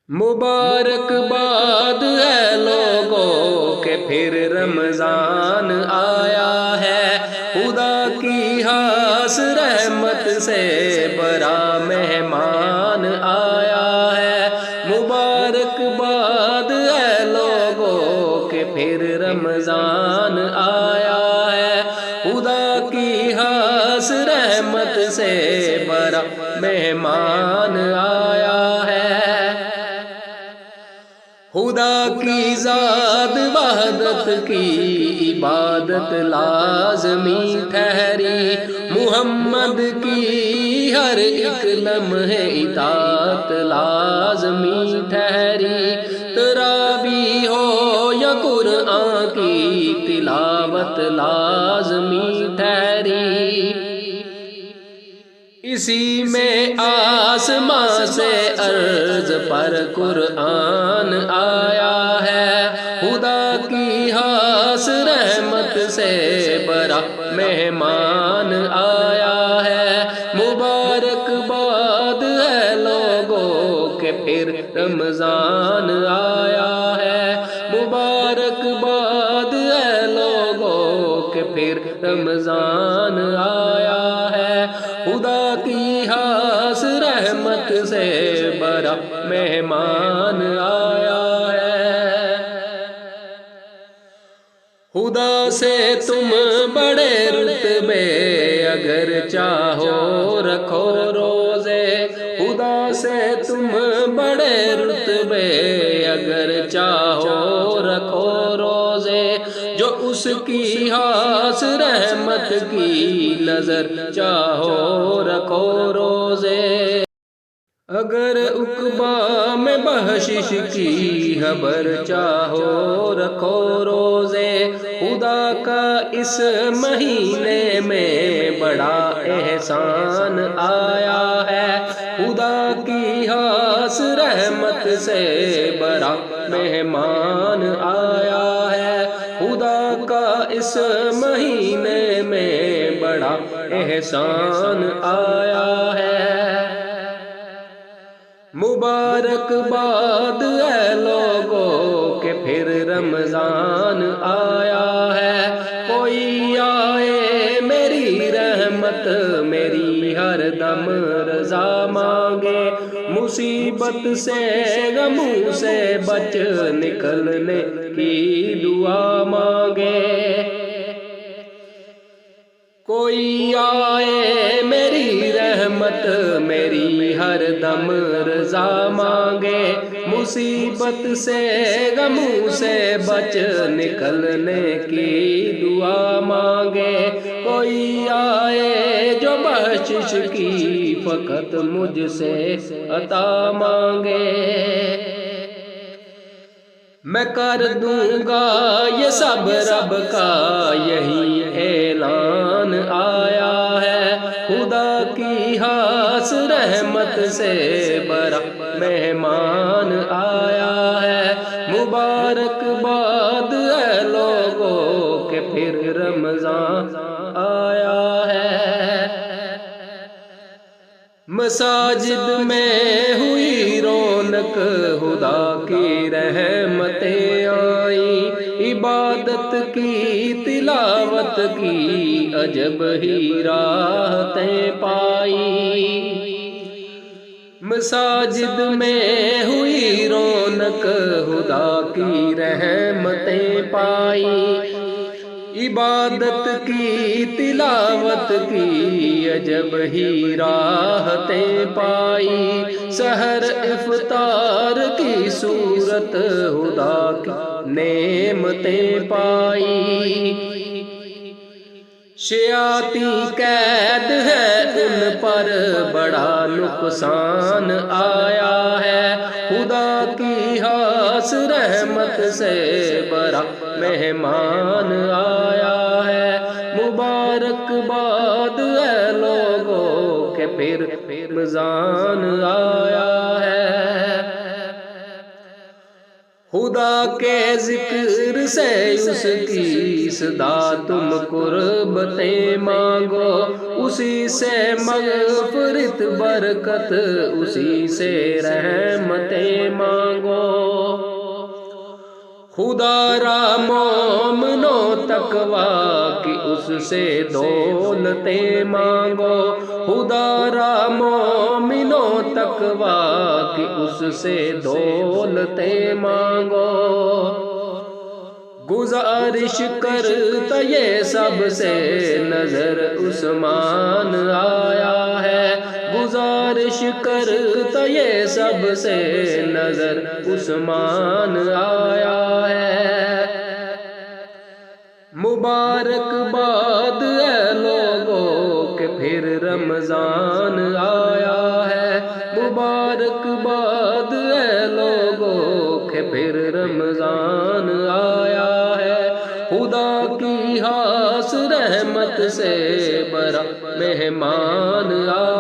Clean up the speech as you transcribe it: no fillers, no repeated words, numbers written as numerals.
मुबारकबाद है लोगों के फिर रमजान आया है। खुदा की खास रहमत से बड़ा मेहमान आया है। मुबारकबाद है लोगों के फिर रमजान आया है। खुदा की खास रहमत से बड़ा मेहमान आया है। खुदा की ज़ात वहदत की इबादत लाज़मी ठहरी। मुहम्मद की हर एक लम्हे इताअत लाज़मी ठहरी। तरावी हो या कुरआन की तिलावत लाज़मी ठहरी। इसी में आसमां से अर्ज पर कुरआन आया है। खुदा की खास रहमत से बड़ा मेहमान आया है। मुबारकबाद है लोगों के फिर रमजान आया है। मुबारकबाद है लोगों के फिर रमजान आया है। खुदा की खास रहमत से बड़ा मेहमान आया है। खुदा से तुम बड़े रुतबे अगर चाहो रखो रोजे। खुदा से तुम बड़े रुतबे अगर चाहो रखो रोजे। जो उसकी खास रहमत की नजर चाहो रखो रोजे। अगर उक़बा में बख्शिश की खबर चाहो रखो रोजे। खुदा का इस महीने में बड़ा एहसान आया है। खुदा की खास रहमत से बड़ा मेहमान आया है। खुदा का इस महीने में बड़ा एहसान आया है। मुबारकबाद है लोगों के फिर रमजान आया है। कोई आए मेरी रहमत मेरी हर दम रजा मांगे। मुसीबत से गमों से बच निकलने की दुआ मांगे। कोई आए मेरी रहमत मेरी हर दम रजा मांगे। मुसीबत से गमों से बच निकलने की दुआ मांगे। कोई आए जो बख्शिश की फकत मुझसे अता मांगे। मैं कर दूंगा ये सब रब का यही ऐलान आया है। खुदा की खास रहमत से बड़ा मेहमान आया है। मुबारकबाद है लोगों के फिर रमजान आया है। मसाजिद में हुई रौनक खुदा की रहमतें आई। इबादत की तिलावत की अजब ही राहतें पाई। मसाजिद में हुई रौनक खुदा की रहमतें पाई। इबादत की तिलावत की अजब ही राहतें पाई। सहर इफ्तार की सूरत खुदा की नेमतें पाई। शयाती कैद है उन पर बड़ा नुकसान आया है। खुदा की खास रहमत से बड़ा मेहमान आया है। मुबारकबाद है लोगों के फिर रमजान आया है। خدا کے ذکر سے اس کی صدا تم قربتیں مانگو، اسی سے مغفرت برکت، اسی سے رحمتیں مانگو۔ خدا را مومنو تقویٰ کی اس سے دولتیں مانگو، خدا را مومنو تقویٰ کی اس سے دولتیں مانگو۔ گزارش کرتا یہ سب سے نظر عثمان آیا ہے، گزارش کرتا یہ سب سے نظر عثمان آیا ہے۔ مبارک باد اے لوگوں کہ پھر رمضان آیا ہے، مبارک باد اے لوگوں کہ پھر رمضان آیا ہے۔ خدا کی خاص رحمت سے برا مہمان آیا